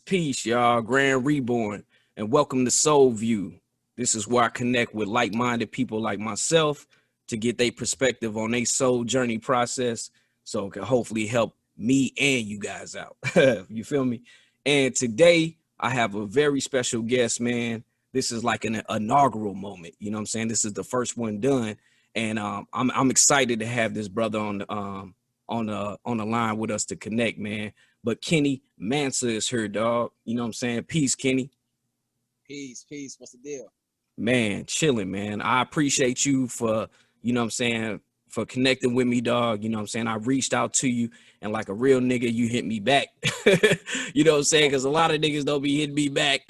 Peace, y'all. Grand Reborn, and welcome to Soul View. This is where I connect with like-minded people like myself to get their perspective on their soul journey process, so it can hopefully help me and you guys out. You feel me? And today I have a very special guest, man. This is like an inaugural moment. You know what I'm saying? This is the first one done, and I'm excited to have this brother on the line with us to connect, man. But Kenny Mansa is here, dog. You know what I'm saying? Peace, Kenny. Peace. What's the deal? Man, chilling, man. I appreciate you for, you know what I'm saying, for connecting with me, dog. You know what I'm saying? I reached out to you, and like a real nigga, you hit me back. You know what I'm saying? Because a lot of niggas don't be hitting me back.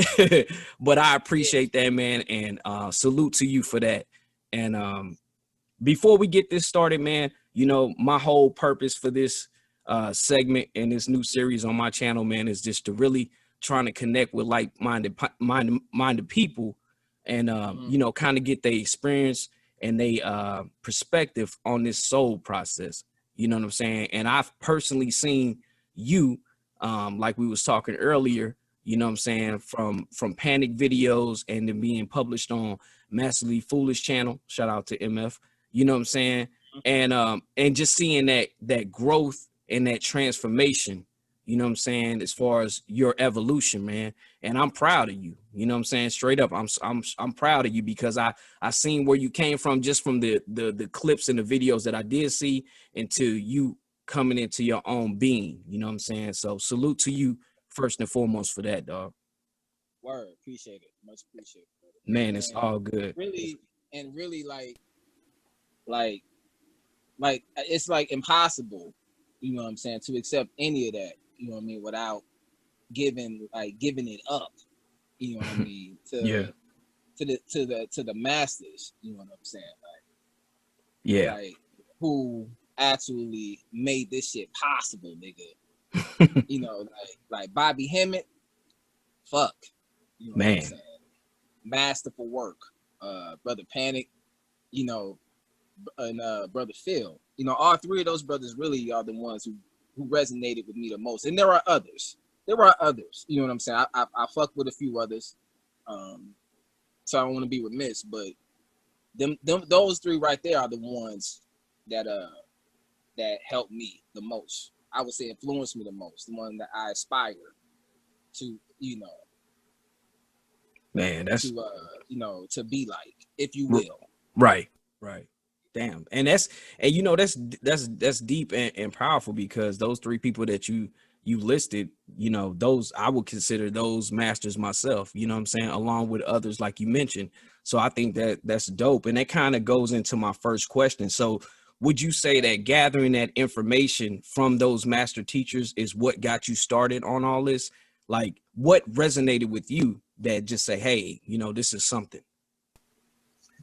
But I appreciate that, man, and salute to you for that. And before we get this started, man, you know, my whole purpose for this segment and this new series on my channel, man, is just to really trying to connect with like-minded people and, you know, kind of get their experience and their perspective on this soul process. You know what I'm saying? And I've personally seen you, like we was talking earlier, you know what I'm saying, from Panic videos and then being published on Massively Foolish channel. Shout out to MF. You know what I'm saying? And just seeing that growth and that transformation, you know what I'm saying, as far as your evolution, man. And I'm proud of you. You know what I'm saying? Straight up, I'm proud of you because I seen where you came from just from the clips and the videos that I did see into you coming into your own being. You know what I'm saying? So salute to you first and foremost for that, dog. Word, appreciate it. Much appreciated, brother. Man, it's all good. Really like it's like impossible, you know what I'm saying, to accept any of that, you know what I mean, without giving it up, you know what I mean, to the masters, you know what I'm saying, like who actually made this shit possible, nigga. You know, like Bobby Hemmett, fuck, you know man, what I'm saying, masterful work. Brother Panic, you know, and Brother Phil, you know, all three of those brothers really are the ones who resonated with me the most. And there are others, you know what I'm saying. I fuck with a few others, so I don't want to be remiss, but those three right there are the ones that helped me the most. I would say influenced me the most, the one that I aspire to, you know, man, that's to you know, to be like, if you will. Right. Damn. And you know, that's deep and powerful, because those three people that you listed, you know, those I would consider those masters myself, you know what I'm saying, along with others like you mentioned. So I think that's dope. And that kind of goes into my first question. So would you say that gathering that information from those master teachers is what got you started on all this? Like, what resonated with you that just say, hey, you know, this is something?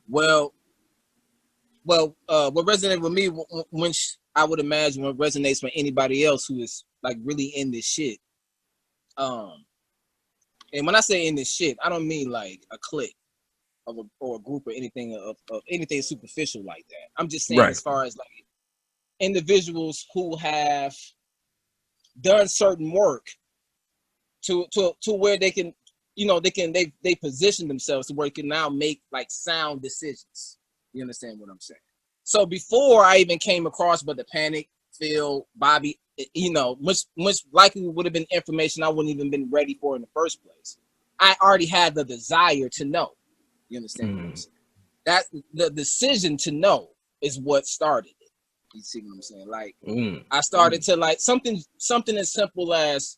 Well, what resonated with me, which I would imagine what resonates with anybody else who is like really in this shit. And when I say in this shit, I don't mean like a clique or a group or anything of anything superficial like that. I'm just saying, as far as like individuals who have done certain work to where they can, you know, they position themselves to where they can now make like sound decisions. You understand what I'm saying? So before I even came across but the Panic, Phil, Bobby, you know, much likely would have been information I wouldn't even been ready for in the first place. I already had the desire to know. You understand what I'm saying? That the decision to know is what started it. You see what I'm saying? Like I started to like something as simple as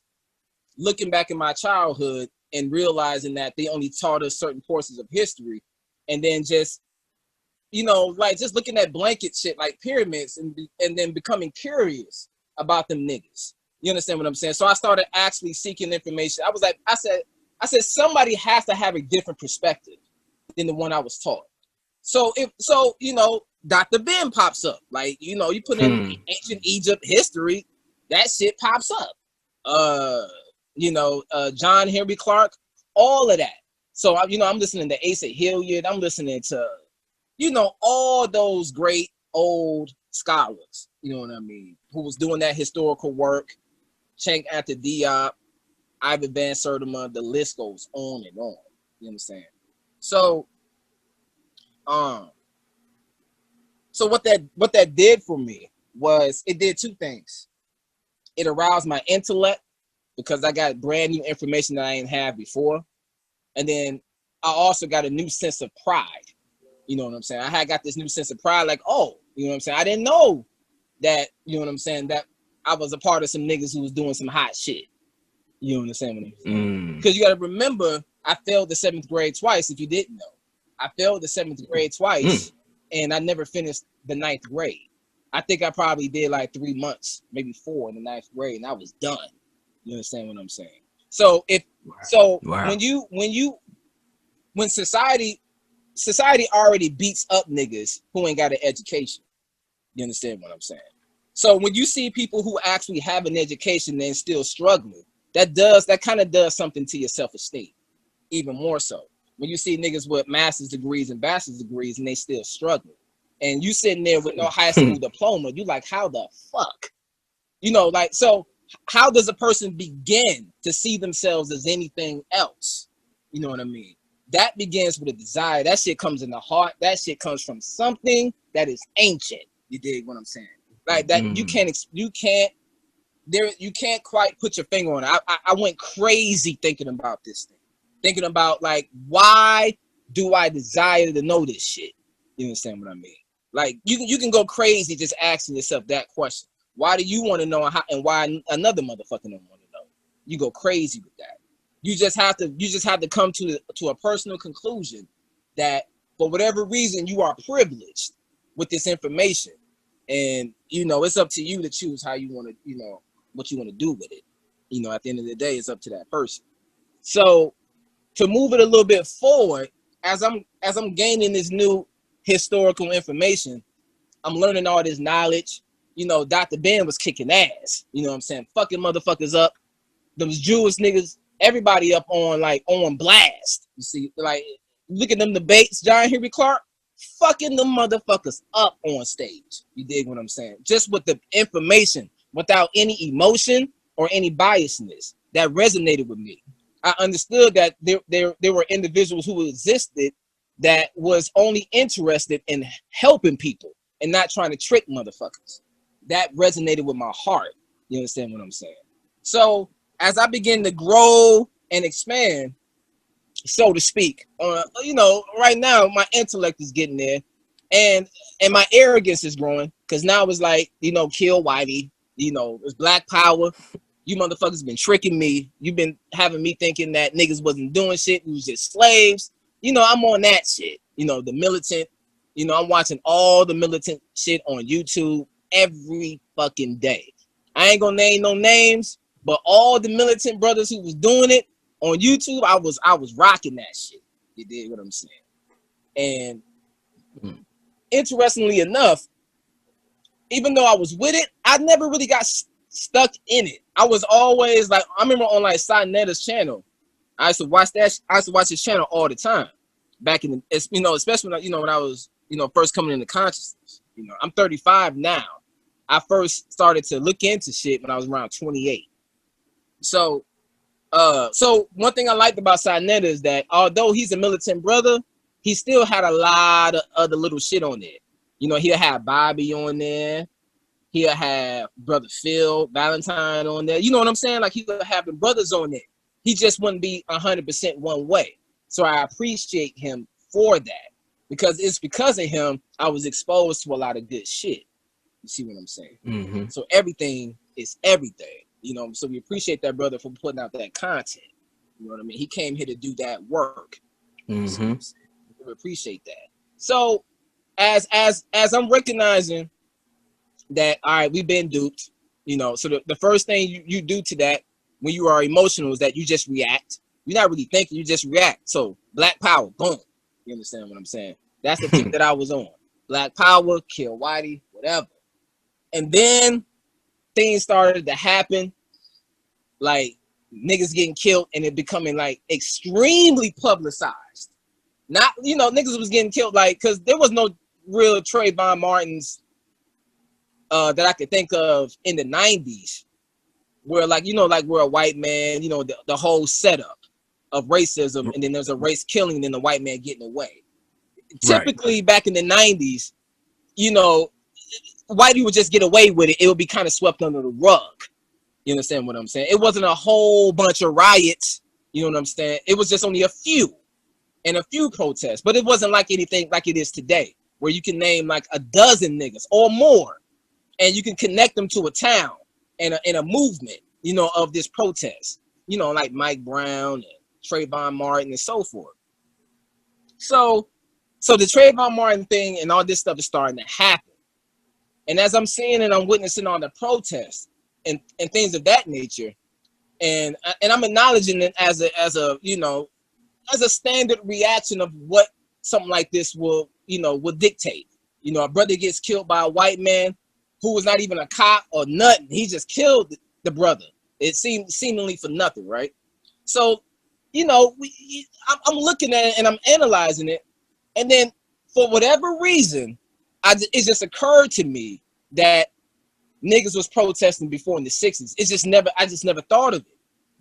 looking back in my childhood and realizing that they only taught us certain portions of history, and then just, you know, like just looking at blanket shit like pyramids and then becoming curious about them niggas. You understand what I'm saying? So I started actually seeking information. I said somebody has to have a different perspective than the one I was taught. So Dr. Ben pops up. Like, you put in ancient Egypt history, that shit pops up. John Henry Clark, all of that. So I'm listening to Asa Hilliard. I'm listening to, all those great old scholars. You know what I mean? Who was doing that historical work. Check after Diop, Ivan Van Sertima, the list goes on and on. You understand? So what that did for me was it did two things. It aroused my intellect because I got brand new information that I didn't have before. And then I also got a new sense of pride. You know what I'm saying? I had got this new sense of pride, like, oh, you know what I'm saying? I didn't know that, you know what I'm saying, that I was a part of some niggas who was doing some hot shit. You understand what I'm saying? Because you got to remember, I failed the 7th grade twice, if you didn't know. I failed the 7th grade twice, and I never finished the 9th grade. I think I probably did like 3 months, maybe 4 in the 9th grade, and I was done. You understand what I'm saying? So when society already beats up niggas who ain't got an education. You understand what I'm saying? So when you see people who actually have an education and still struggling, that kind of does something to your self-esteem, even more so. When you see niggas with master's degrees and bachelor's degrees and they still struggling, and you sitting there with no high school diploma, you like, how the fuck? So how does a person begin to see themselves as anything else? You know what I mean? That begins with a desire. That shit comes in the heart. That shit comes from something that is ancient. You dig what I'm saying? Like that, you can't quite put your finger on it. I went crazy thinking about this thing. Thinking about, like, why do I desire to know this shit? You understand what I mean? Like, you can go crazy just asking yourself that question. Why do you want to know, and why another motherfucker don't want to know? You go crazy with that. You just have to come to a personal conclusion that for whatever reason you are privileged with this information, and it's up to you to choose how you want to, what you want to do with it. At the end of the day, it's up to that person. So to move it a little bit forward, as I'm gaining this new historical information, I'm learning all this knowledge. Dr. Ben was kicking ass. You know what I'm saying? Fucking motherfuckers up. Those Jewish niggas, everybody up on blast. You see, like, look at them debates, John Henry Clark, fucking them motherfuckers up on stage. You dig what I'm saying? Just with the information, without any emotion or any biasness. That resonated with me. I understood that there were individuals who existed that was only interested in helping people and not trying to trick motherfuckers. That resonated with my heart. You understand what I'm saying? So as I begin to grow and expand, so to speak, right now my intellect is getting there, and my arrogance is growing, because now it's like, kill Whitey, it's Black Power. You motherfuckers been tricking me. You've been having me thinking that niggas wasn't doing shit. We was just slaves. I'm on that shit. The militant. I'm watching all the militant shit on YouTube every fucking day. I ain't gonna name no names, but all the militant brothers who was doing it on YouTube, I was rocking that shit. You did what I'm saying. And interestingly enough, even though I was with it, I never really got stuck in it. I was always like, I remember on like Sanetta's channel, I used to watch his channel all the time back in the, especially when I was, first coming into consciousness. I'm 35 now. I first started to look into shit when I was around 28. So one thing I liked about Sanetta is that although he's a militant brother, he still had a lot of other little shit on there. He'll have Bobby on there. He'll have Brother Phil Valentine on there. You know what I'm saying? Like, he'll have the brothers on there. He just wouldn't be 100% one way. So I appreciate him for that, because it's because of him I was exposed to a lot of good shit. You see what I'm saying? Mm-hmm. So everything is everything. So we appreciate that brother for putting out that content. You know what I mean? He came here to do that work. Mm-hmm. We appreciate that. So as I'm recognizing that, all right, we've been duped. You know, so the first thing you do to that when you are emotional is that you just react. You're not really thinking, you just react. So Black Power, boom. You understand what I'm saying? That's the tip that I was on. Black Power, kill Whitey, whatever. And then things started to happen, like niggas getting killed and it becoming like extremely publicized. Not, you know, niggas was getting killed like, because there was no real Trayvon Martins that I could think of in the 90s where, like, you know, like we're a white man, you know, the whole setup of racism, and then there's a race killing, and then the white man getting away. Typically back in the 90s, you know, whitey would just get away with it. It would be kind of swept under the rug. You understand what I'm saying? It wasn't a whole bunch of riots. You know what I'm saying? It was just only a few and a few protests, but it wasn't like anything like it is today, where you can name like a dozen niggas or more, and you can connect them to a town and a movement, you know, of this protest, you know, like Mike Brown and Trayvon Martin and so forth. So the Trayvon Martin thing and all this stuff is starting to happen. And as I'm seeing and I'm witnessing all the protests and things of that nature, and I'm acknowledging it as a you know, as a standard reaction of what something like this will, you know, will dictate. You know, a brother gets killed by a white man who was not even a cop or nothing. He just killed the brother. It seemed seemingly for nothing, right? So, you know, I'm looking at it and I'm analyzing it, and then for whatever reason, it just occurred to me that niggas was protesting before in the 60s. I just never thought of it.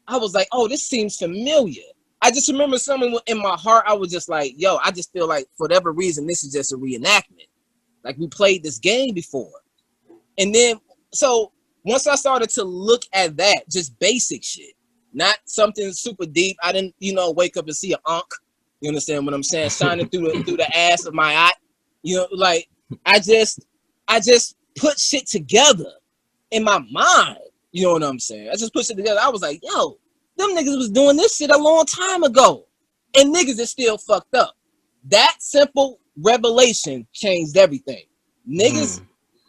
I was like, oh, this seems familiar. I just remember something in my heart. I was just like, yo, I just feel like for whatever reason, this is just a reenactment. Like we played this game before. And then, so once I started to look at that, just basic shit, not something super deep. I didn't, you know, wake up and see an ankh. You understand what I'm saying? Shining through the ass of my eye. You know, like I just put shit together in my mind. You know what I'm saying? I just put shit together. I was like, yo, them niggas was doing this shit a long time ago, and niggas is still fucked up. That simple revelation changed everything. Niggas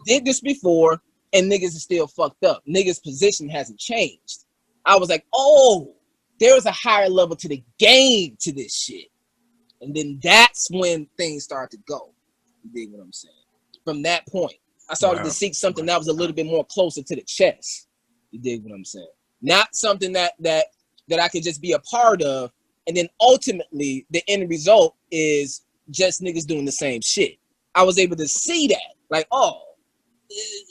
did this before, and niggas is still fucked up. Niggas' position hasn't changed. I was like, oh, there's a higher level to the game to this shit. And then that's when things start to go. You dig what I'm saying? From that point, I started to seek something that was a little bit more closer to the chest. You dig what I'm saying? Not something that I could just be a part of, and then ultimately the end result is just niggas doing the same shit. I was able to see that, like, oh,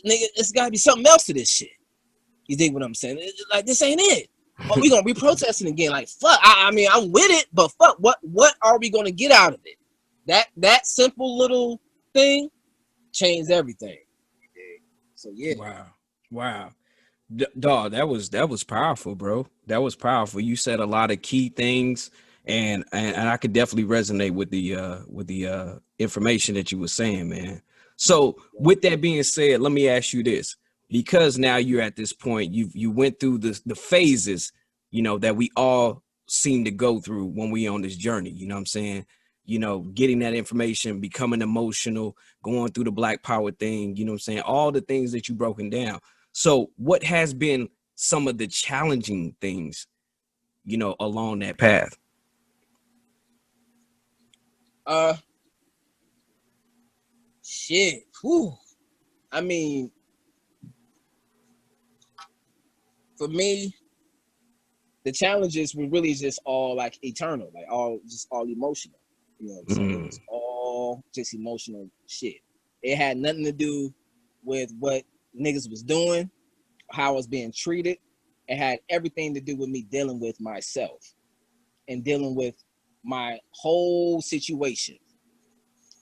nigga, it's gotta be something else to this shit. You dig what I'm saying? Like, this ain't it. Oh, we gonna be protesting again. Like, fuck. I mean, I'm with it, but fuck. What are we gonna get out of it? That simple little thing changed everything. So yeah. Wow. Dog, that was powerful, bro. That was powerful. You said a lot of key things, and I could definitely resonate with the information that you were saying, man. So with that being said, let me ask you this. Because now you're at this point, you went through the phases, you know, that we all seem to go through when we on this journey. You know what I'm saying? You know, getting that information, becoming emotional, going through the Black Power thing, you know what I'm saying? All the things that you broken down. So what has been some of the challenging things, you know, along that path? Shit. Whew. I mean, for me, the challenges were really just all like eternal, like all emotional. You know what I'm saying? It was all just emotional shit. It had nothing to do with what niggas was doing, how I was being treated. It had everything to do with me dealing with myself and dealing with my whole situation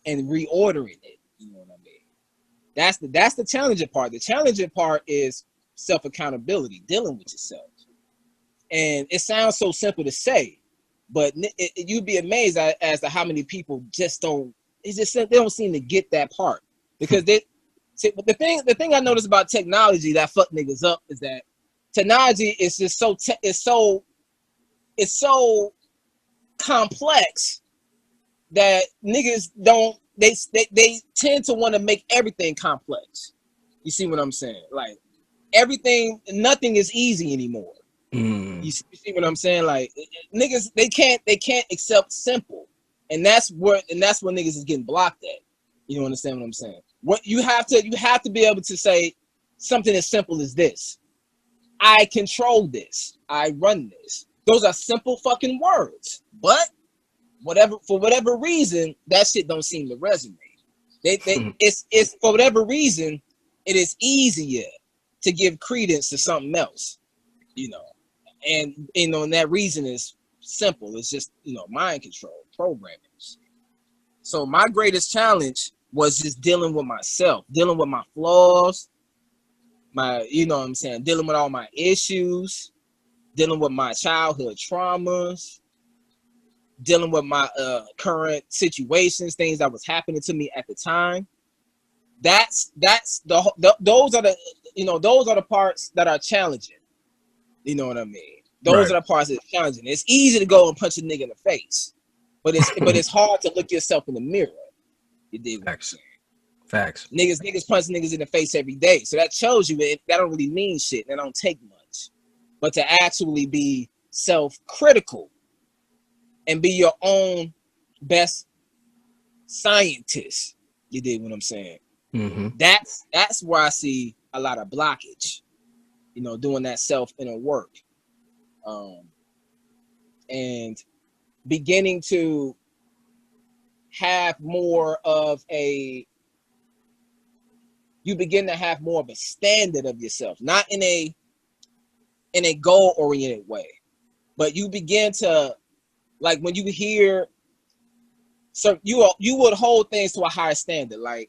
and reordering it. You know what I mean? That's the challenging part. The challenging part is self-accountability, dealing with yourself. And it sounds so simple to say, but you'd be amazed as to how many people just don't. It's just they don't seem to get that part, because the thing I noticed about technology that fuck niggas up is that technology is just it's so complex that niggas don't. They tend to want to make everything complex. You see what I'm saying? Like, nothing is easy anymore. You see what I'm saying? Like niggas, they can't accept simple, and that's where niggas is getting blocked at. You don't understand what I'm saying? What you have to be able to say something as simple as this: I control this, I run this. Those are simple fucking words, but for whatever reason, that shit don't seem to resonate. It's for whatever reason, it is easier to give credence to something else, you know. And and that reason is simple. It's just, mind control, programming. So my greatest challenge was just dealing with myself, dealing with my flaws, dealing with all my issues, dealing with my childhood traumas, dealing with my current situations, things that was happening to me at the time. Those are the parts that are challenging. You know what I mean? Those are the parts that are challenging. It's easy to go and punch a nigga in the face, but it's hard to look yourself in the mirror. You dig what I'm saying? Facts. Niggas punch niggas in the face every day. So that shows you that don't really mean shit. That don't take much. But to actually be self-critical and be your own best scientist, you dig what I'm saying? Mm-hmm. That's where I see a lot of blockage, doing that self-inner work. And beginning to have more of a standard of yourself, not in a goal-oriented way, but you begin to, like, when you hear, so you would hold things to a higher standard, like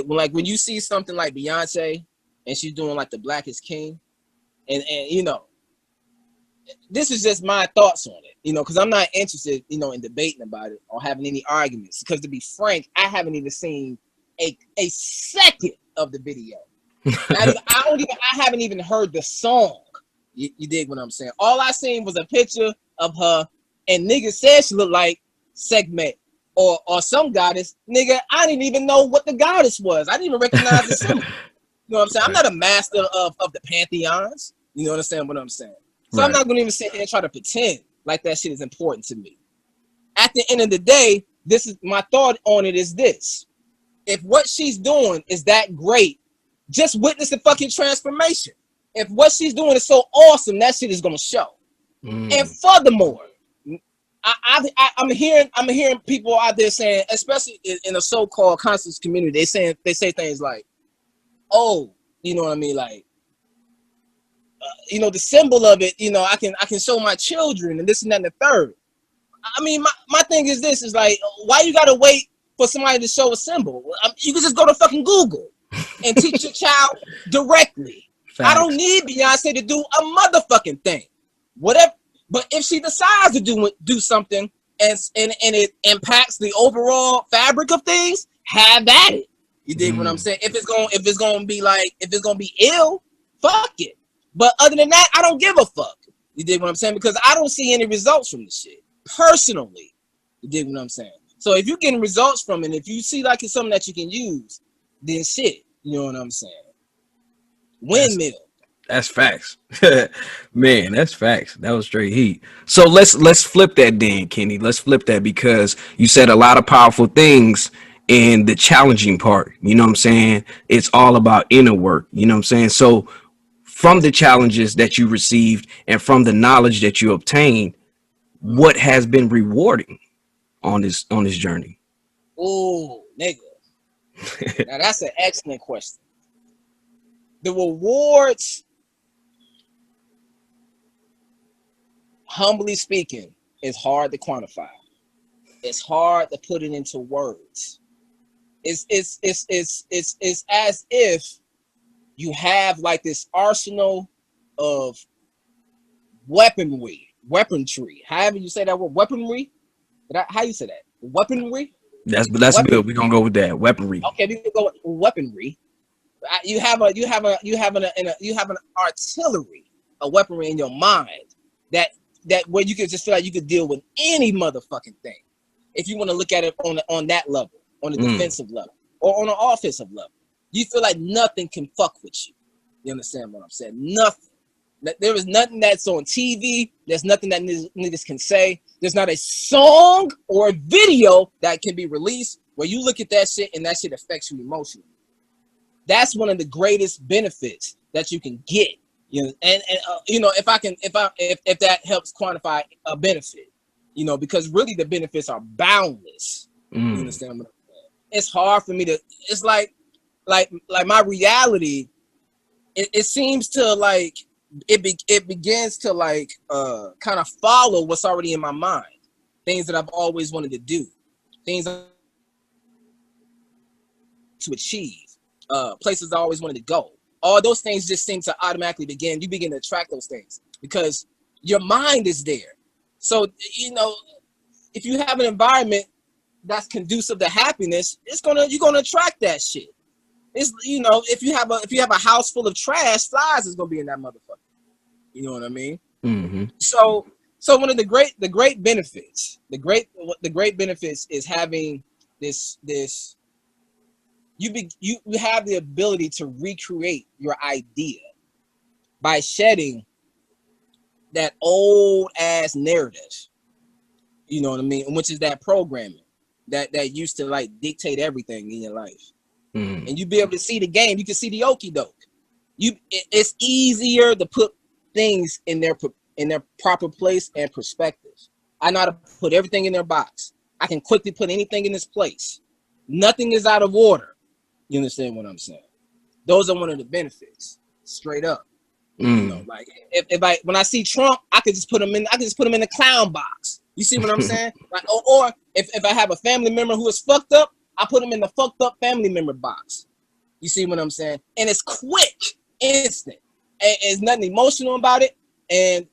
when you see something like Beyonce and she's doing like the Black is King, and this is just my thoughts on it, because I'm not interested, in debating about it or having any arguments. Because to be frank, I haven't even seen a second of the video. I haven't even heard the song. You dig what I'm saying? All I seen was a picture of her, and niggas said she looked like Segment or some goddess. Nigga, I didn't even know what the goddess was. I didn't even recognize the symbol. You know what I'm saying? I'm not a master of the pantheons. You understand what I'm saying? So I'm not going to even sit here and try to pretend like that shit is important to me. At the end of the day, this is my thought on it is this. If what she's doing is that great, just witness the fucking transformation. If what she's doing is so awesome, that shit is going to show. And furthermore, I'm hearing people out there saying, especially in a so-called conscious community, they say things like, oh, you know what I mean? Like, the symbol of it, I can show my children and this and that and the third. I mean, my thing is this, is like, why you gotta wait for somebody to show a symbol? You can just go to fucking Google and teach your child directly. Facts. I don't need Beyonce to do a motherfucking thing. Whatever. But if she decides to do something and it impacts the overall fabric of things, have at it. You dig what I'm saying? If it's gonna be ill, fuck it. But other than that, I don't give a fuck. You dig what I'm saying? Because I don't see any results from this shit. Personally. You dig what I'm saying? So if you're getting results from it, if you see like it's something that you can use, then shit. You know what I'm saying? Windmill. That's facts. Man, that's facts. That was straight heat. So let's flip that then, Kenny. Let's flip that, because you said a lot of powerful things in the challenging part. You know what I'm saying? It's all about inner work. You know what I'm saying? So from the challenges that you received and from the knowledge that you obtained, what has been rewarding on this journey? Oh, nigga. Now that's an excellent question. The rewards, humbly speaking, is hard to quantify. It's hard to put it into words. It's as if you have like this arsenal of weaponry, however you say that word, weaponry. How you say that? Weaponry. That's good. We're gonna go with that, weaponry. Okay, we can go with weaponry. You have an artillery, a weaponry in your mind that where you can just feel like you could deal with any motherfucking thing. If you want to look at it on that level, on the defensive level, or on an offensive level, you feel like nothing can fuck with you. You understand what I'm saying? Nothing. There is nothing that's on TV. There's nothing that niggas can say. There's not a song or a video that can be released where you look at that shit and that shit affects you emotionally. That's one of the greatest benefits that you can get. You know, and you know, if that helps quantify a benefit, you know, because really the benefits are boundless. You understand what I'm saying? It's hard for me to. It's like my reality. It seems to like it begins to like kind of follow what's already in my mind. Things that I've always wanted to do, things to achieve, places I always wanted to go. All those things just seem to automatically begin. You begin to attract those things because your mind is there. So, you know, if you have an environment that's conducive to happiness, you're gonna attract that shit. It's, you know, if you have a house full of trash, flies is gonna be in that motherfucker. You know what I mean? Mm-hmm. So one of the great benefits, the great benefits is having this. You have the ability to recreate your idea by shedding that old ass narrative. You know what I mean? Which is that programming that used to like dictate everything in your life. And you be able to see the game. You can see the okie doke. It's easier to put things in their proper place and perspective. I know how to put everything in their box. I can quickly put anything in its place. Nothing is out of order. You understand what I'm saying? Those are one of the benefits, straight up. You know, like when I see Trump, I could just put him in the clown box. You see what I'm saying? Like, or if I have a family member who is fucked up, I put him in the fucked up family member box. You see what I'm saying? And it's quick, instant. And there's nothing emotional about it. And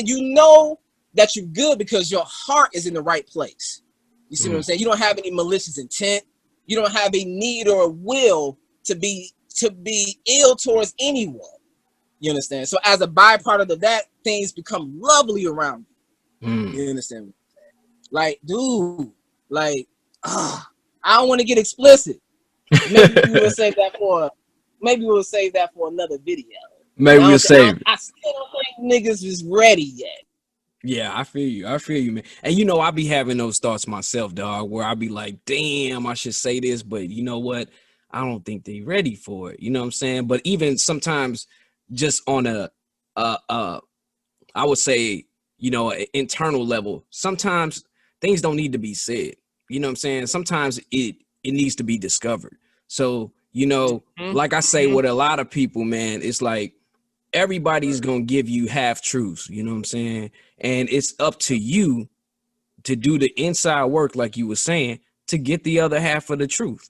you know that you're good because your heart is in the right place. You see what I'm saying? You don't have any malicious intent. You don't have a need or a will to be ill towards anyone. You understand? So as a byproduct of that, things become lovely around you. You understand what I'm saying? Like, dude, like, I don't want to get explicit. Maybe we'll save that for another video. Maybe we'll save it. I still don't think niggas is ready yet. Yeah, I feel you, man. And you know, I be having those thoughts myself, dog, where I be like, damn, I should say this, but you know what? I don't think they ready for it. You know what I'm saying? But even sometimes just on I would say, you know, an internal level, sometimes things don't need to be said. You know what I'm saying? Sometimes it needs to be discovered. So, you know, like I say with a lot of people, man, it's like everybody's going to give you half truths. You know what I'm saying? And it's up to you to do the inside work, like you were saying, to get the other half of the truth.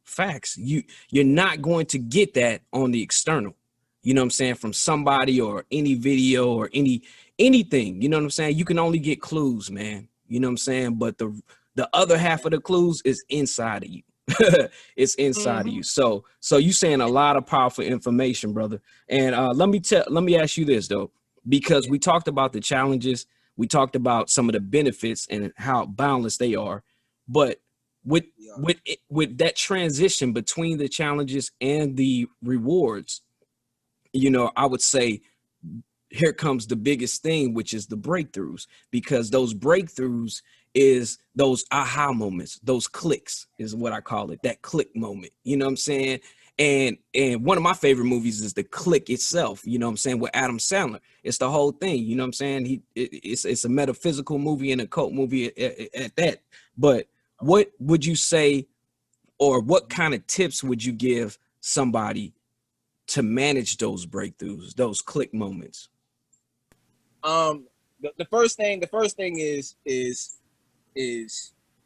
Facts. You're not going to get that on the external. You know what I'm saying? From somebody or any video or anything. You know what I'm saying? You can only get clues, man. You know what I'm saying? But the other half of the clues is inside of you. It's inside of you. So you saying a lot of powerful information, brother. And let me ask you this though, because we talked about the challenges, we talked about some of the benefits and how boundless they are, but with that transition between the challenges and the rewards, you know, I would say here comes the biggest thing, which is the breakthroughs, because those breakthroughs is those aha moments, those clicks is what I call it, that click moment. You know what I'm saying? And one of my favorite movies is The Click itself, you know what I'm saying, with Adam Sandler. It's the whole thing, you know what I'm saying? It's a metaphysical movie and a cult movie at that. But what would you say, or what kind of tips would you give somebody to manage those breakthroughs, those click moments? The first thing is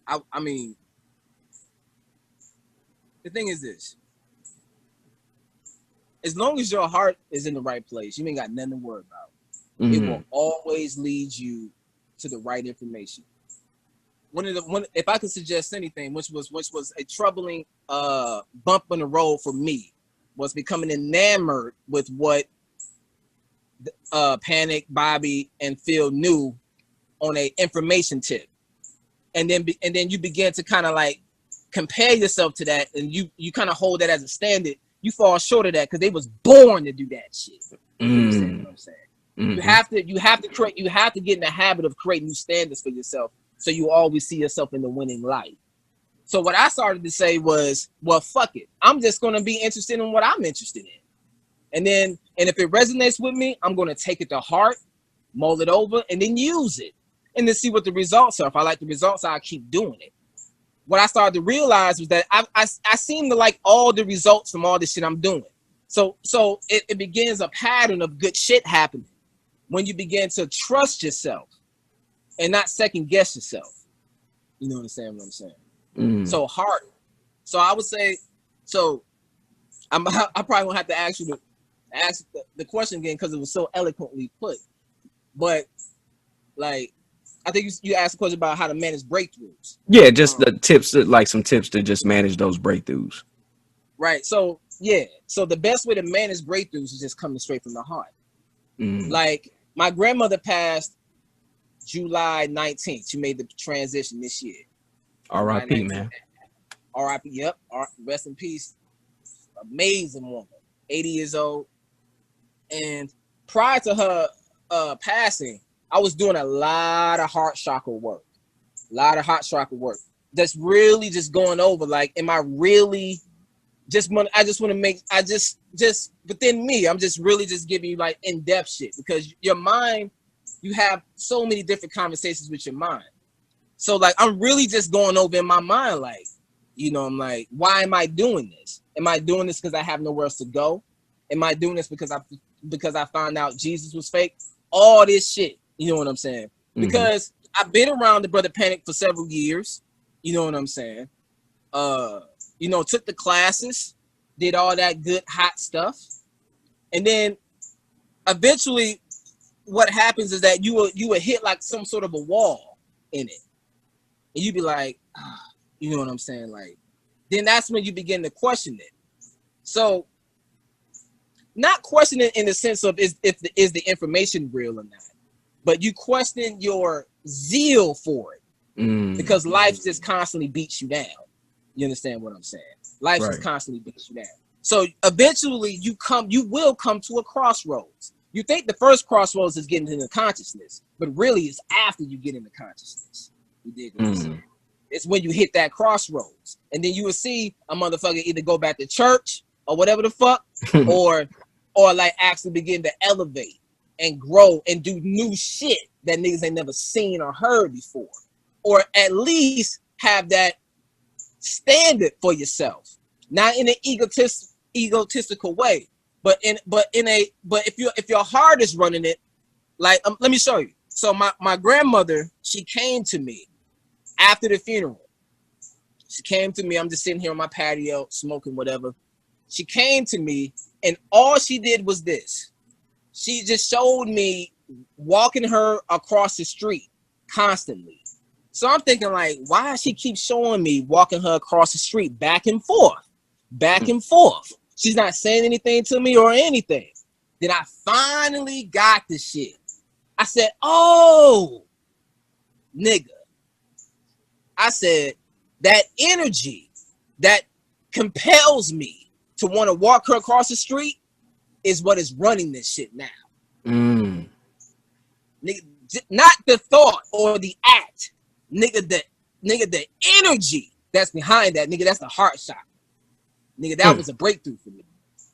I mean, the thing is this: as long as your heart is in the right place, you ain't got nothing to worry about. It will always lead you to the right information. If I could suggest anything, which was a troubling bump in the road for me, was becoming enamored with what Panic, Bobby, and Phil knew on a information tip, and then you begin to kind of like compare yourself to that, and you kind of hold that as a standard, you fall short of that because they was born to do that shit. You understand what I'm saying? You have to get in the habit of creating new standards for yourself, so you always see yourself in the winning light. So what I started to say was, well, fuck it. I'm just gonna be interested in what I'm interested in, and if it resonates with me, I'm gonna take it to heart, mull it over, and then use it, and then see what the results are. If I like the results, I'll keep doing it. What I started to realize was that I seem to like all the results from all the shit I'm doing. So it begins a pattern of good shit happening when you begin to trust yourself and not second guess yourself. You know what I'm saying? So heart. So I would say, so I probably won't have to ask the question again because it was so eloquently put. But like, I think you asked a question about how to manage breakthroughs. Yeah, just the tips, like some tips to just manage those breakthroughs. Right. So yeah. So the best way to manage breakthroughs is just coming straight from the heart. Like my grandmother passed July 19th. She made the transition this year. R.I.P. man. R.I.P. Yep. Rest in peace. Amazing woman. 80 years old. And prior to her passing, I was doing a lot of heart chakra work. That's really just going over, like, am I really just within me, I'm just really just giving you like in-depth shit, because your mind, you have so many different conversations with your mind. So like, I'm really just going over in my mind, like, you know, I'm like, why am I doing this? Am I doing this because I have nowhere else to go? Am I doing this because I found out Jesus was fake? All this shit. You know what I'm saying? Because I've been around the Brother Panic for several years. You know what I'm saying? You know, took the classes, did all that good hot stuff. And then eventually what happens is that you will hit like some sort of a wall in it. And you'd be like, you know what I'm saying? Like, then that's when you begin to question it. So not question it in the sense of is the information real or not, but you question your zeal for it, because life just constantly beats you down. You understand what I'm saying? Life just constantly beats you down. So eventually you will come to a crossroads. You think the first crossroads is getting into consciousness, but really it's after you get into consciousness. You dig what I'm saying? It's when you hit that crossroads, and then you will see a motherfucker either go back to church or whatever the fuck, or like actually begin to elevate and grow and do new shit that niggas ain't never seen or heard before, or at least have that standard for yourself, not in an egotistical way, but if your heart is running it, like let me show you. So my grandmother, she came to me after the funeral. She came to me. I'm just sitting here on my patio smoking whatever. She came to me, and all she did was this. She just showed me walking her across the street constantly. So I'm thinking, like, why does she keep showing me walking her across the street back and forth, back and forth? She's not saying anything to me or anything. Then I finally got the shit. I said, oh, nigga. I said, that energy that compels me to want to walk her across the street is what is running this shit now. Nigga, not the thought or the act. Nigga, the energy that's behind that, nigga, that's the heart shot. Nigga, that was a breakthrough for me.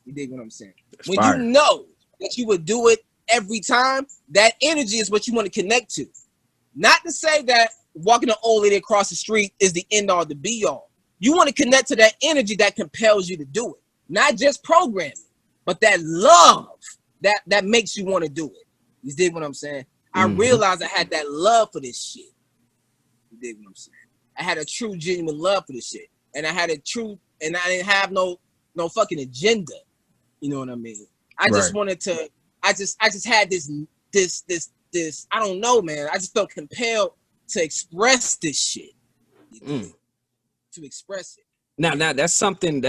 You dig what I'm saying? That's when fire. You know that you would do it every time, that energy is what you want to connect to. Not to say that walking an old lady across the street is the end all, the be all. You want to connect to that energy that compels you to do it. Not just programming, but that love that makes you want to do it. You dig what I'm saying? I realized I had that love for this shit. You dig what I'm saying? I had a true, genuine love for this shit. And I had a true, and I didn't have no fucking agenda. You know what I mean? I just wanted to, I just had this, I don't know, man. I just felt compelled to express this shit. To express it. Now that's something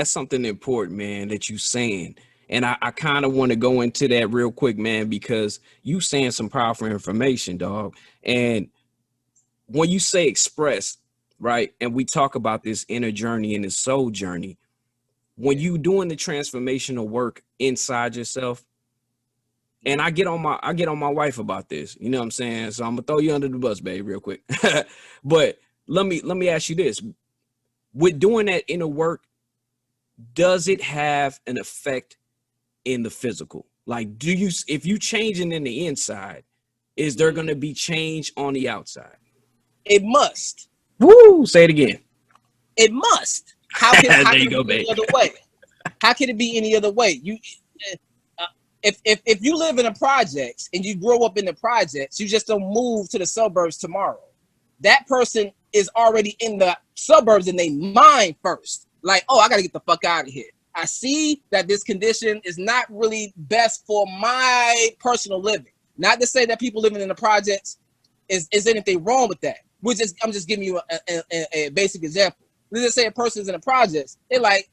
important, man, that you saying. And I kind of want to go into that real quick, man, because you saying some powerful information, dog. And when you say express, right, and we talk about this inner journey and this soul journey, when you doing the transformational work inside yourself, and I get on my wife about this, you know what I'm saying? So I'm gonna throw you under the bus, babe, real quick. But let me ask you this. With doing that inner work, does it have an effect in the physical? Like, if you changing in the inside, is there going to be change on the outside? It must. Woo! Say it again. It must. How can it go, be any other way? How can it be any other way? If you live in a projects and you grow up in the projects, you just don't move to the suburbs tomorrow. That person is already in the suburbs in their mind first. Like, oh, I got to get the fuck out of here. I see that this condition is not really best for my personal living. Not to say that people living in the projects is anything wrong with that. I'm just giving you a basic example. Let's just say a person is in the projects. They're like,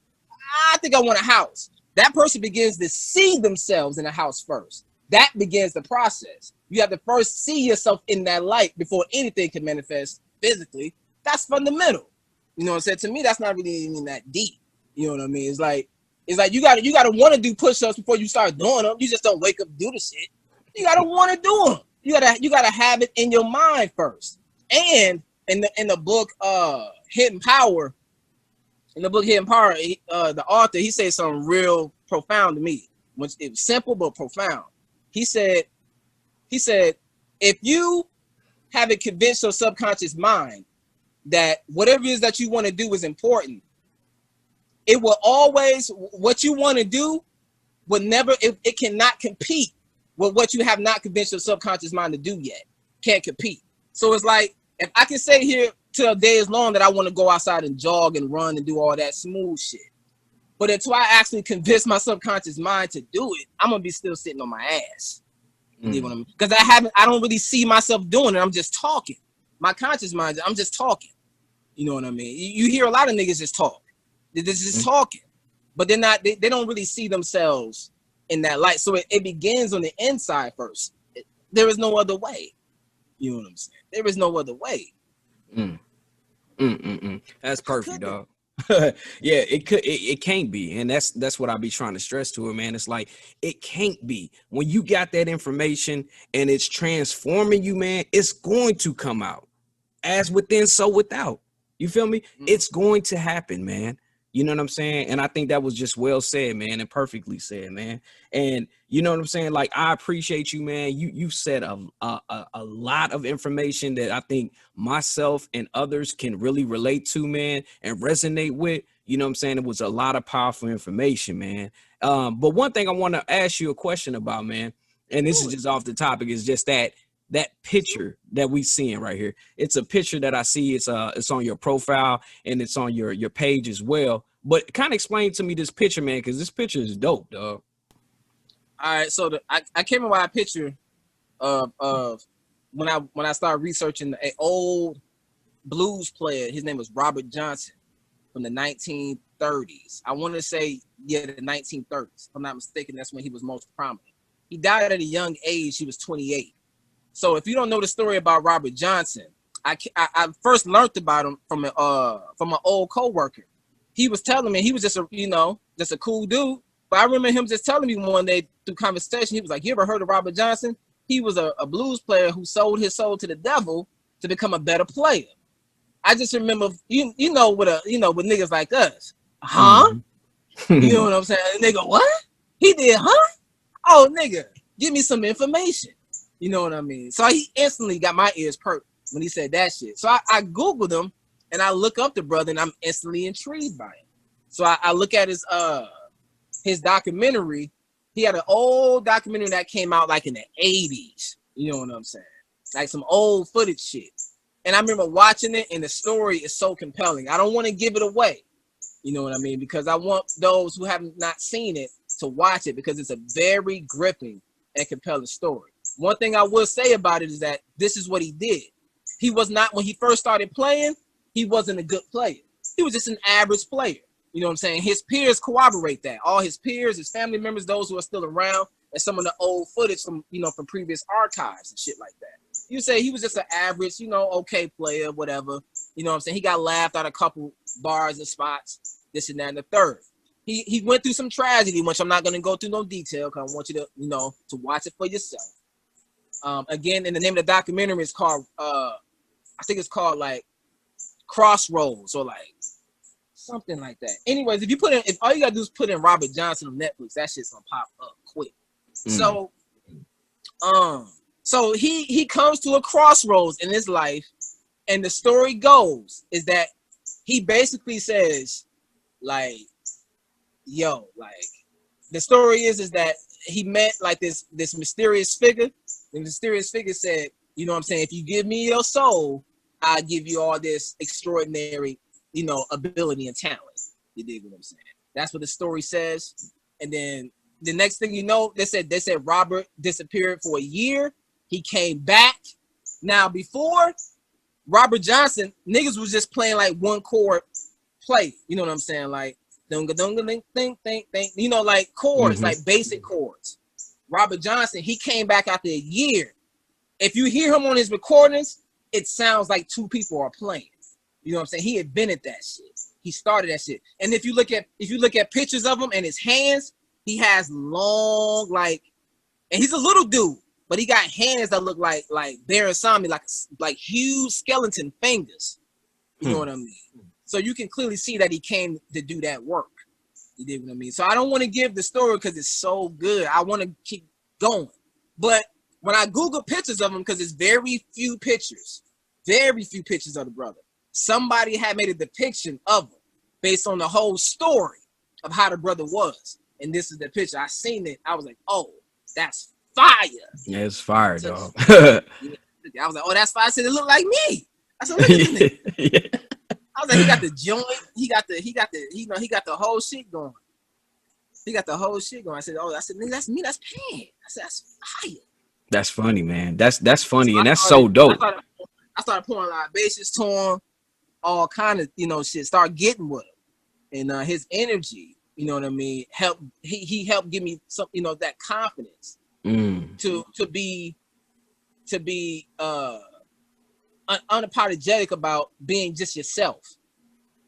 I think I want a house. That person begins to see themselves in a house first. That begins the process. You have to first see yourself in that light before anything can manifest physically. That's fundamental. You know what I'm saying? To me, that's not really even that deep. You know what I mean? It's like you gotta want to do push-ups before you start doing them. You just don't wake up and do the shit. You gotta want to do them. You gotta have it in your mind first. And in the book Hidden Power, the author, he said something real profound to me. Which it was simple but profound. He said, if you haven't convinced your subconscious mind that whatever it is that you want to do is important, it will always, what you want to do will never, it cannot compete with what you have not convinced your subconscious mind to do yet. Can't compete. So it's like, if I can say here till a day is long that I want to go outside and jog and run and do all that smooth shit, but until I actually convince my subconscious mind to do it, I'm gonna be still sitting on my ass. Because I don't really see myself doing it. I'm just talking. My conscious mind, I'm just talking. You know what I mean? You hear a lot of niggas just talk. They're just talking, but they're not. They don't really see themselves in that light. So it begins on the inside first. There is no other way. You know what I'm saying? There is no other way. That's perfect, dog. Yeah, it can't be, and that's what I be trying to stress to her, man. It's like it can't be. When you got that information and it's transforming you, man, it's going to come out. As within, so without. You feel me? It's going to happen, man. You know what I'm saying? And I think that was just well said, man, and perfectly said, man. And you know what I'm saying? Like, I appreciate you, man. You said a lot of information that I think myself and others can really relate to, man, and resonate with. You know what I'm saying? It was a lot of powerful information, man. But one thing I want to ask you a question about, man, and this is just off the topic, is just that picture that we seeing right here. It's a picture that I see. It's on your profile and it's on your page as well. But kind of explain to me this picture, man, because this picture is dope, dog. All right, so I came by a picture of when I started researching an old blues player. His name was Robert Johnson from the 1930s. I want to say, yeah, the 1930s. If I'm not mistaken, that's when he was most prominent. He died at a young age. He was 28. So if you don't know the story about Robert Johnson, I first learned about him from an old coworker. He was telling me he was just a cool dude. But I remember him just telling me one day through conversation, he was like, "You ever heard of Robert Johnson? He was a blues player who sold his soul to the devil to become a better player." I just remember, with niggas like us, huh? You know what I'm saying? And they go, "What? He did, huh? Oh, nigga, give me some information." You know what I mean? So he instantly got my ears perked when he said that shit. So I Googled him and I look up the brother and I'm instantly intrigued by him. So I look at his documentary. He had an old documentary that came out like in the 80s. You know what I'm saying? Like some old footage shit. And I remember watching it and the story is so compelling. I don't want to give it away. You know what I mean? Because I want those who have not seen it to watch it because it's a very gripping and compelling story. One thing I will say about it is that this is what he did. He was not, when he first started playing, he wasn't a good player. He was just an average player. You know what I'm saying? His peers corroborate that. All his peers, his family members, those who are still around, and some of the old footage from previous archives and shit like that. You say he was just an average, okay player, whatever. You know what I'm saying? He got laughed out a couple bars and spots, this and that and the third. he went through some tragedy, which I'm not gonna go through no detail because I want you to to watch it for yourself. Again, and the name of the documentary is called I think it's called like Crossroads or like something like that. Anyways, if all you gotta do is put in Robert Johnson on Netflix, that shit's gonna pop up quick. So he comes to a crossroads in his life, and the story goes is that he basically says, like, yo, like, the story is that he met like this mysterious figure. The mysterious figure said, you know what I'm saying, if you give me your soul, I'll give you all this extraordinary, ability and talent. You dig what I'm saying? That's what the story says. And then the next thing you know, they said Robert disappeared for a year. He came back. Now, before Robert Johnson, niggas was just playing like one chord play. You know what I'm saying? Like dunga dunga ding ding ding ding. Like chords, like basic chords. Robert Johnson, he came back after a year. If you hear him on his recordings, it sounds like two people are playing. You know what I'm saying? He invented that shit. He started that shit. And if you look at pictures of him and his hands, he has long, like, and he's a little dude, but he got hands that look like Baron Samedi, like huge skeleton fingers. You know what I mean? So you can clearly see that he came to do that work. You dig what I mean? So I don't want to give the story because it's so good. I want to keep going. But when I Google pictures of him, because it's very few pictures of the brother, somebody had made a depiction of him based on the whole story of how the brother was. And this is the picture. I seen it. I was like, oh, that's fire. Yeah, it's fire, dog. I was like, oh, that's fire. I said, it looked like me. I said, look at this nigga. I was like, he got the joint. He got the whole shit going. I said, oh, nigga, that's me. That's Pan. I said, that's fire. That's funny, man. That's funny, and that's so dope. I started pulling libations to him, all kind of shit. Start getting with him, and his energy. You know what I mean? He helped give me some, that confidence to be unapologetic about being just yourself,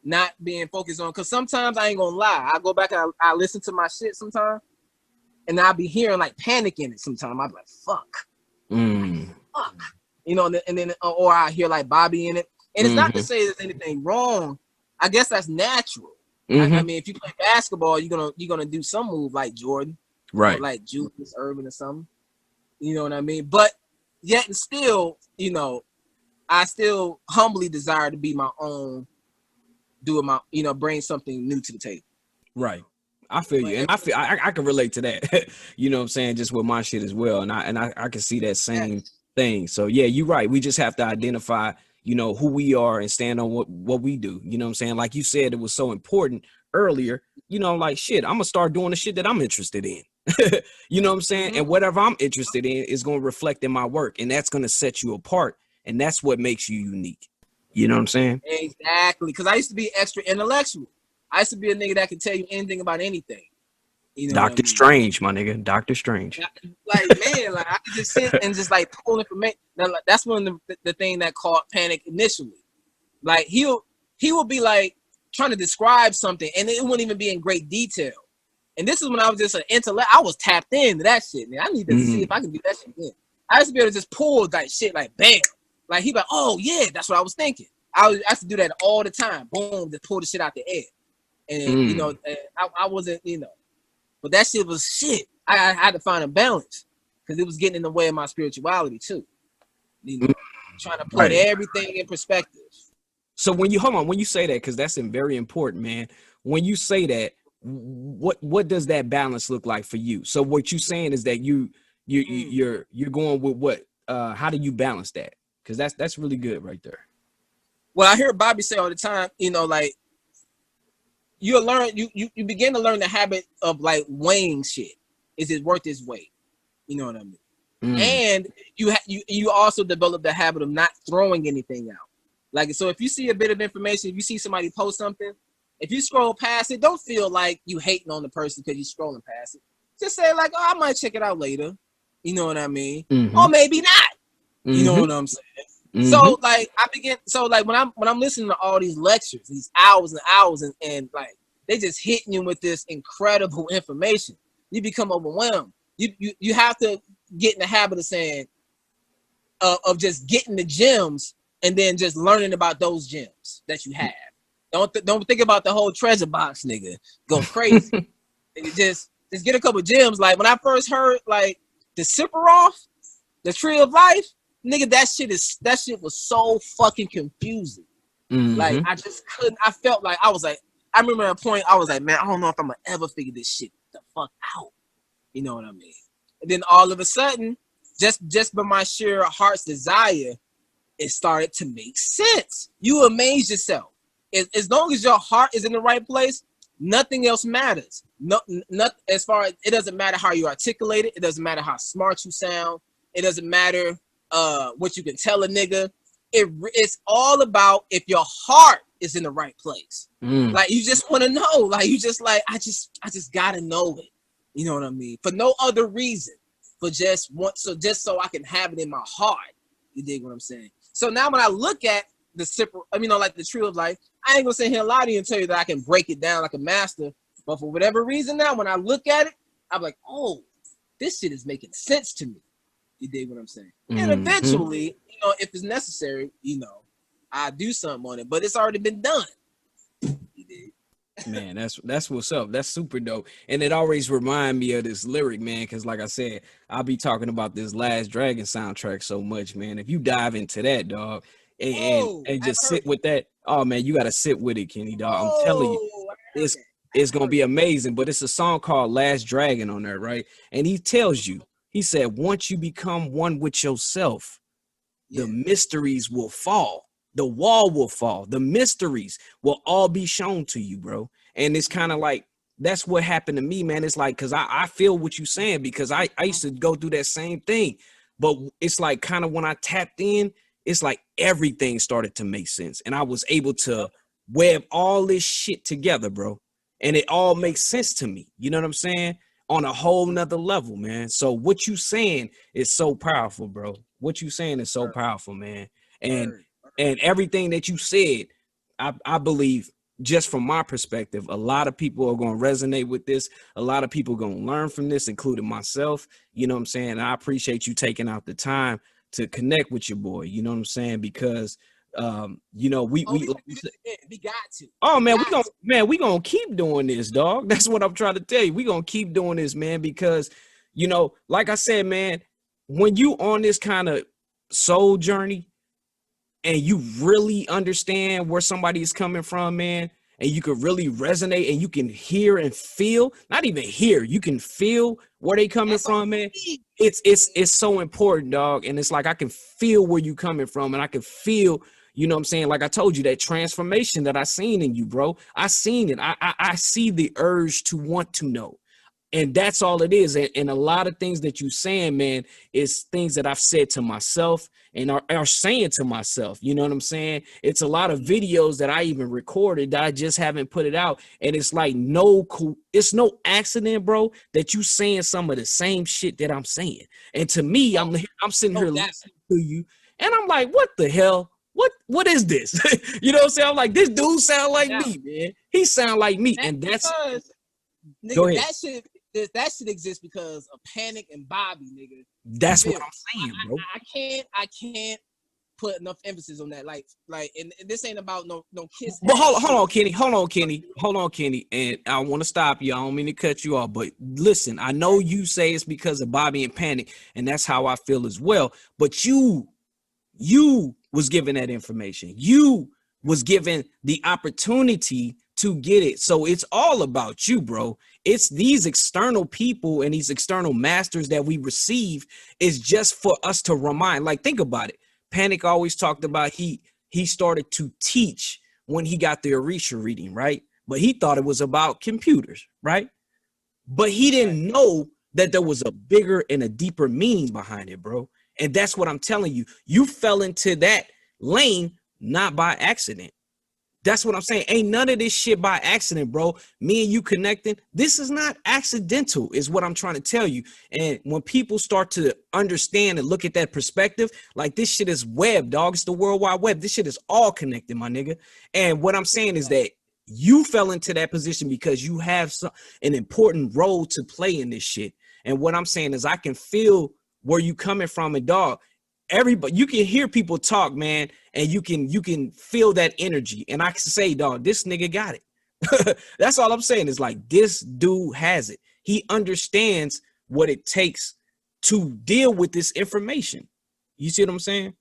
not being focused on. Because sometimes I ain't gonna lie, I go back and I listen to my shit sometimes, and I'll be hearing like panic in it. Sometimes I'll be like, fuck, fuck, and then or I hear like Bobby in it, and it's not to say there's anything wrong. I guess that's natural. I mean, if you play basketball, you're gonna do some move like Jordan, right? Or like Julius Erving or something. You know what I mean? But yet and still, I still humbly desire to be my own, doing my, bring something new to the table. Right. I feel you, and I can relate to that. You know what I'm saying? Just with my shit as well, and I can see that same thing. So yeah, you're right. We just have to identify, who we are and stand on what we do. You know what I'm saying? Like you said, it was so important earlier. Like shit, I'm gonna start doing the shit that I'm interested in. You know what I'm saying? And whatever I'm interested in is gonna reflect in my work, and that's gonna set you apart, and that's what makes you unique. You know what I'm saying? Exactly. Because I used to be extra intellectual. I used to be a nigga that could tell you anything about anything. Doctor Strange, my nigga. Doctor Strange. Like, man, like I could just sit and just like pull information. Now, like, that's one of the thing that caused panic initially. Like he will be like trying to describe something and it wouldn't even be in great detail. And this is when I was just an intellect. I was tapped into that shit, man. I need to see if I can do that shit again. I used to be able to just pull like shit like bam. Like he like, oh yeah, that's what I was thinking. I used to do that all the time. Boom, just pull the shit out the air. And I wasn't, but that shit was shit. I had to find a balance because it was getting in the way of my spirituality too. Trying to put everything in perspective. So when you say that, because that's very important, man. When you say that, what does that balance look like for you? So what you're saying is that you're going with what? How do you balance that? Because that's really good right there. Well, I hear Bobby say all the time, like you begin to learn the habit of like weighing shit. Is it worth its weight? You know what I mean? And you also develop the habit of not throwing anything out. Like, so if you see a bit of information, if you see somebody post something, if you scroll past it, don't feel like you hating on the person because you're scrolling past it. Just say like, oh, I might check it out later. You know what I mean? Or maybe not. You know what I'm saying? So like when I'm listening to all these lectures, these hours and hours and like they just hitting you with this incredible information. You become overwhelmed. You have to get in the habit of saying, of just getting the gems and then just learning about those gems that you have. Don't think about the whole treasure box, nigga. Go crazy. just get a couple gems. Like when I first heard like the Sephiroth, the Tree of Life, nigga, that shit was so fucking confusing. Mm-hmm. Like I just couldn't. I felt like I remember at a point I was like, man, I don't know if I'm gonna ever figure this shit the fuck out. You know what I mean? And then all of a sudden, just by my sheer heart's desire, it started to make sense. You amaze yourself. As long as your heart is in the right place, nothing else matters. Not as far as it doesn't matter how you articulate it. It doesn't matter how smart you sound. It doesn't matter what you can tell a nigga. It's all about if your heart is in the right place. Like you just want to know. Like you just like I just gotta know it. You know what I mean? For no other reason. Just so I can have it in my heart. You dig what I'm saying? So now when I look at like the Tree of Life, I ain't gonna sit here and lie to you and tell you that I can break it down like a master. But for whatever reason now, when I look at it, I'm like, oh, this shit is making sense to me. You dig what I'm saying? And eventually, if it's necessary, I do something on it. But it's already been done. You dig? Man, that's what's up. That's super dope. And it always remind me of this lyric, man, because like I said, I'll be talking about this Last Dragon soundtrack so much, man. If you dive into that, dog, and just sit with that, oh man, you gotta sit with it, Kenny, dog. I'm telling you, it's gonna be amazing. But it's a song called Last Dragon on there, right? And he tells you, he said, once you become one with yourself, the mysteries will fall. The wall will fall. The mysteries will all be shown to you, bro. And it's kind of like, that's what happened to me, man. It's like, because I feel what you're saying, because I used to go through that same thing. But it's like kind of when I tapped in, it's like everything started to make sense. And I was able to web all this shit together, bro. And it all makes sense to me. You know what I'm saying? On a whole nother level, man. So what you saying is so powerful, bro. What you saying is so powerful, man. And everything that you said, I believe, just from my perspective, a lot of people are going to resonate with this. A lot of people are going to learn from this, including myself. You know what I'm saying? And I appreciate you taking out the time to connect with your boy. You know what I'm saying? Because, we got to. Oh, man, we going to keep doing this, dog. That's what I'm trying to tell you. We going to keep doing this, man, because, like I said, man, when you on this kind of soul journey, and you really understand where somebody is coming from, man, and you can really resonate and you can hear and feel, not even hear, you can feel where they coming from, man. It's so important, dog. And it's like, I can feel where you coming from, and I can feel, you know what I'm saying? Like I told you, that transformation that I seen in you, bro. I seen it. I see the urge to want to know. And that's all it is. And a lot of things that you saying, man, is things that I've said to myself and are saying to myself. You know what I'm saying? It's a lot of videos that I even recorded that I just haven't put it out. And it's like it's no accident, bro, that you saying some of the same shit that I'm saying. And to me, I'm sitting here listening to you, and I'm like, what the hell? What is this? You know what I'm saying? I'm like, this dude sound like me, man. He sound like me. And that's nigga, that shit exists because of Panic and Bobby, nigga. That's what I'm saying, bro. I can't put enough emphasis on that. Like, and this ain't about no kiss. But hold on, Kenny. And I want to stop you. I don't mean to cut you off, but listen, I know you say it's because of Bobby and Panic, and that's how I feel as well. But you was given that information. You was given the opportunity to get it. So it's all about you, bro. It's these external people and these external masters that we receive is just for us to remind. Like, think about it. Panic always talked about he started to teach when he got the Orisha reading, right? But he thought it was about computers, right? But he didn't know that there was a bigger and a deeper meaning behind it, bro. And that's what I'm telling you. You fell into that lane not by accident. That's what I'm saying. Ain't none of this shit by accident, bro. Me and you connecting, this is not accidental, is what I'm trying to tell you. And when people start to understand and look at that perspective, like, this shit is web, dog. It's the World Wide Web. This shit is all connected, my nigga. And what I'm saying is that You fell into that position because you have an important role to play in this shit. And what I'm saying is I can feel where you coming from, and dog, everybody, you can hear people talk, man, and you can feel that energy. And I can say, dog, this nigga got it. That's all I'm saying is like, this dude has it. He understands what it takes to deal with this information. You see what I'm saying?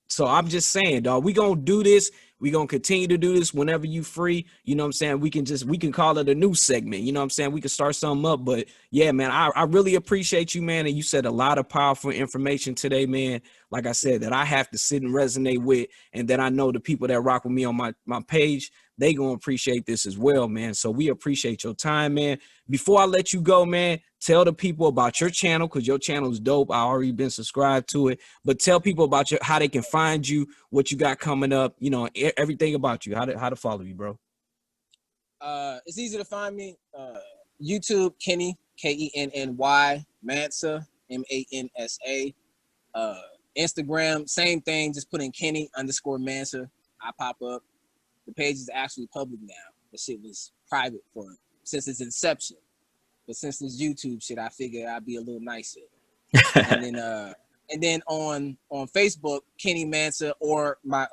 So I'm just saying, dog, we gonna do this. We gonna continue to do this whenever you free. You know what I'm saying? We can call it a new segment. You know what I'm saying? We can start something up. But yeah, man, I really appreciate you, man. And you said a lot of powerful information today, man. Like I said, that I have to sit and resonate with, and that I know the people that rock with me on my page, they gonna appreciate this as well, man. So we appreciate your time, man. Before I let you go, man, tell the people about your channel, because your channel is dope. I already been subscribed to it. But tell people about how they can find you, what you got coming up, you know, everything about you, how to follow you, bro. It's easy to find me. YouTube, Kenny, Kenny, Mansa, Mansa. Instagram, same thing. Just put in Kenny_Mansa. I pop up. The page is actually public now. The shit was private since its inception. But since this YouTube shit, I figured I'd be a little nicer. and then on Facebook, Kenny Mansa, or my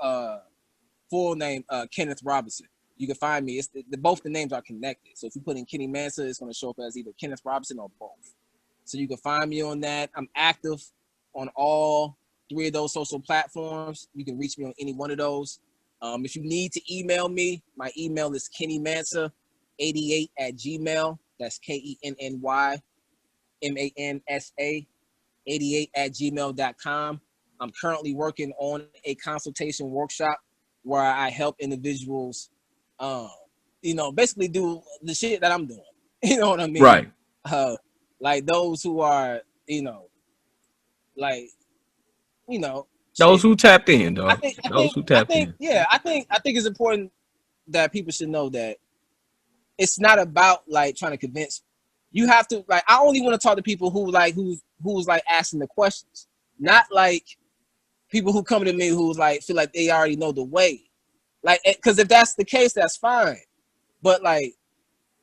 full name, Kenneth Robinson. You can find me. It's both the names are connected. So if you put in Kenny Mansa, it's going to show up as either Kenneth Robinson or both. So you can find me on that. I'm active on all 3 of those social platforms. You can reach me on any one of those. If you need to email me, my email is kennymansa88@gmail. That's KennyMansa88@gmail.com. I'm currently working on a consultation workshop where I help individuals, basically do the shit that I'm doing. You know what I mean? Right. Like those who are, those who tapped in, though. I think it's important that people should know that it's not about like trying to convince. You have to like. I only want to talk to people who's asking the questions, not like people who come to me who's like feel like they already know the way. Like, because if that's the case, that's fine. But like,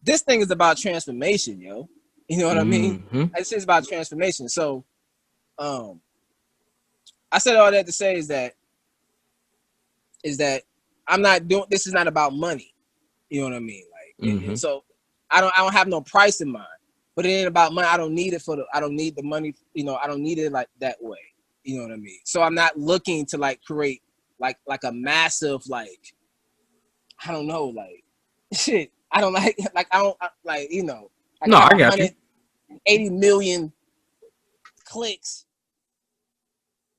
this thing is about transformation, yo. You know what I mean? This is about transformation. So, I said all that to say is that I'm not doing. This is not about money. You know what I mean? Like, so I don't have no price in mind. But it ain't about money. I don't need it I don't need the money. I don't need it like that way. You know what I mean? So I'm not looking to like create like a massive like, I don't know, like shit. I don't like I don't like Like no, I got you. 80 million clicks.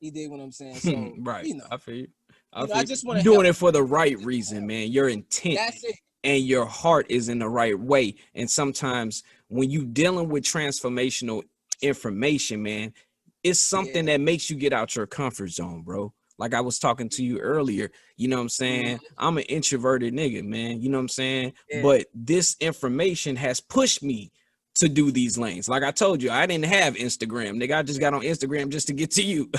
You dig what I'm saying? So right. I feel you. I just want to doing it for the right reason, man. Your intent. That's it. And your heart is in the right way. And sometimes when you dealing with transformational information, man, it's something that makes you get out your comfort zone, bro. Like I was talking to you earlier, you know what I'm saying? I'm an introverted nigga, man. You know what I'm saying? Yeah. But this information has pushed me to do these lanes. Like I told you, I didn't have Instagram, nigga. I just got on Instagram just to get to you.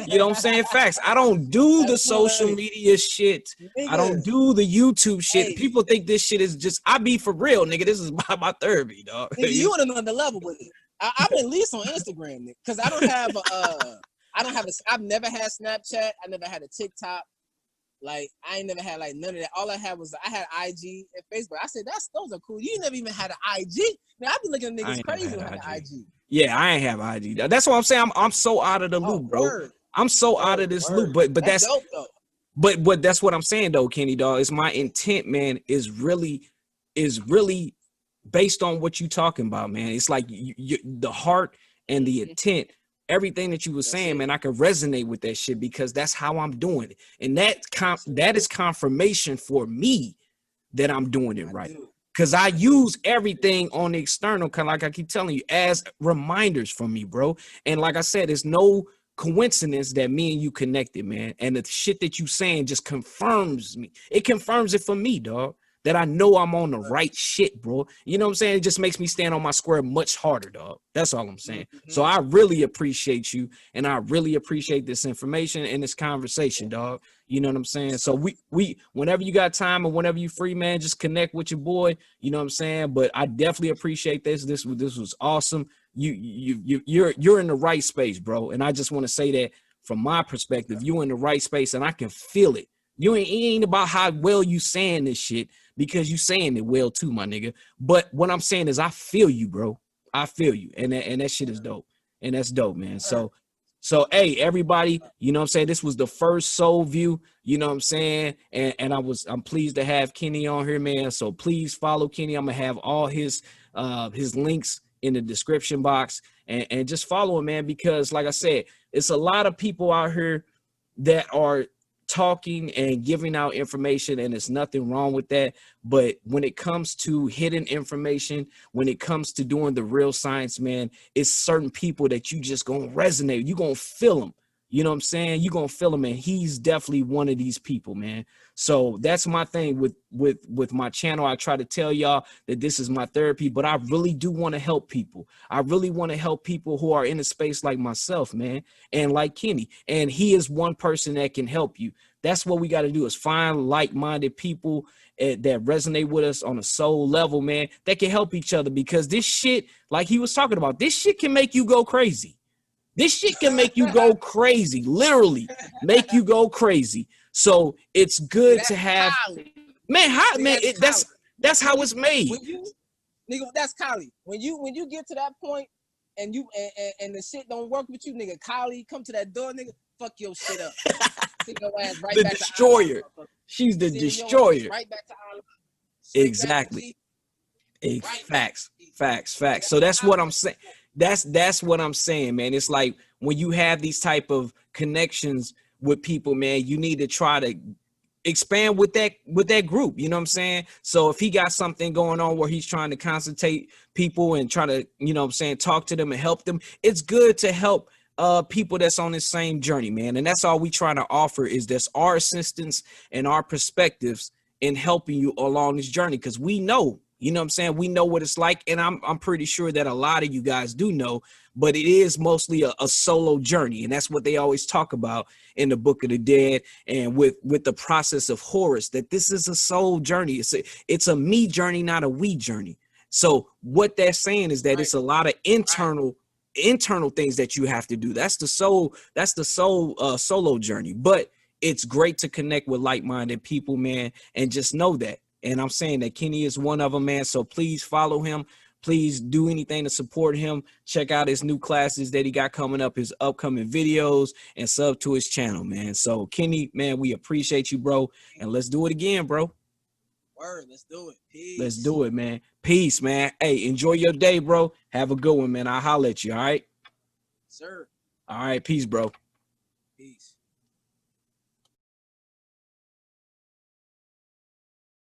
You know what I'm saying? Facts. I don't do the social media shit. Nigga. I don't do the YouTube shit. Hey. People think this shit is just, I be for real, nigga. This is my therapy, dog. Nigga, you on another level with it. I'm at least on Instagram, nigga, because I've never had Snapchat. I never had a TikTok. Like I ain't never had like none of that. All I had was I had IG and Facebook. I said those are cool. You never even had an IG. Man, I be looking at niggas crazy when I had IG. Yeah, I ain't have IG. That's what I'm saying. I'm so out of the loop, bro. Word. I'm so out of this loop. But that's dope, though. But that's what I'm saying though, Kenny dog. Is my intent, man, is really based on what you talking about, man. It's like the heart and the intent. Everything that you were saying, man, I could resonate with that shit because that's how I'm doing it. And that is confirmation for me that I'm doing it right. Because I use everything on the external, kind of like I keep telling you, as reminders for me, bro. And like I said, it's no coincidence that me and you connected, man. And the shit that you saying just confirms me. It confirms it for me, dog. that I know I'm on the right shit, bro. You know what I'm saying? It just makes me stand on my square much harder, dog. That's all I'm saying. So I really appreciate you, and I really appreciate this information and this conversation, dog. You know what I'm saying? So we whenever you got time or whenever you free, man, just connect with your boy. You know what I'm saying? But I definitely appreciate this. This was awesome. You're in the right space, bro. And I just want to say that from my perspective, you're in the right space, and I can feel it. It ain't about how well you saying this shit, because you saying it well too, my nigga. But what I'm saying is I feel you, bro. I feel you. And that shit is dope. And that's dope, man. So hey, everybody, you know what I'm saying? This was the first Soul View, you know what I'm saying? And I'm pleased to have Kenny on here, man. So please follow Kenny. I'm gonna have all his links in the description box, and just follow him, man, because like I said, it's a lot of people out here that are talking and giving out information, and there's nothing wrong with that. But when it comes to hidden information, when it comes to doing the real science, man, it's certain people that you just gonna resonate. You gonna feel them. You know what I'm saying? You gonna feel him, and he's definitely one of these people, man. So that's my thing with my channel. I try to tell y'all that this is my therapy, but I really do want to help people. I really want to help people who are in a space like myself, man, and like Kenny. And he is one person that can help you. That's what we got to do, is find like-minded people that resonate with us on a soul level, man, that can help each other, because this shit, like he was talking about, this shit can make you go crazy. This shit can make you go crazy, literally make you go crazy. So it's good to have, man. That's how it's made. Nigga, that's Kylie. When you get to that point and you and the shit don't work with you, nigga, Kylie, come to that door, nigga, fuck your shit up. Send your ass right the back destroyer. To She's the destroyer. Right back to exactly. Facts. So that's what I'm saying. That's what I'm saying, man. It's like when you have these type of connections with people, man, you need to try to expand with that group. You know what I'm saying? So if he got something going on where he's trying to consultate people and try to, you know what I'm saying, talk to them and help them, it's good to help people that's on the same journey, man. And that's all we trying to offer, is this our assistance and our perspectives in helping you along this journey, because we know, you know what I'm saying, we know what it's like, and I'm pretty sure that a lot of you guys do know, but it is mostly a solo journey, and that's what they always talk about in the Book of the Dead and with the process of Horus, that this is a soul journey. It's a me journey, not a we journey. So what they're saying is that it's a lot of internal things that you have to do. That's the soul solo journey. But it's great to connect with like-minded people, man, and just know that. And I'm saying that Kenny is one of them, man. So please follow him. Please do anything to support him. Check out his new classes that he got coming up, his upcoming videos, and sub to his channel, man. So Kenny, man, we appreciate you, bro. And let's do it again, bro. Word, let's do it. Peace. Let's do it, man. Peace, man. Hey, enjoy your day, bro. Have a good one, man. I'll holler at you, all right? Sir. All right, peace, bro. Peace.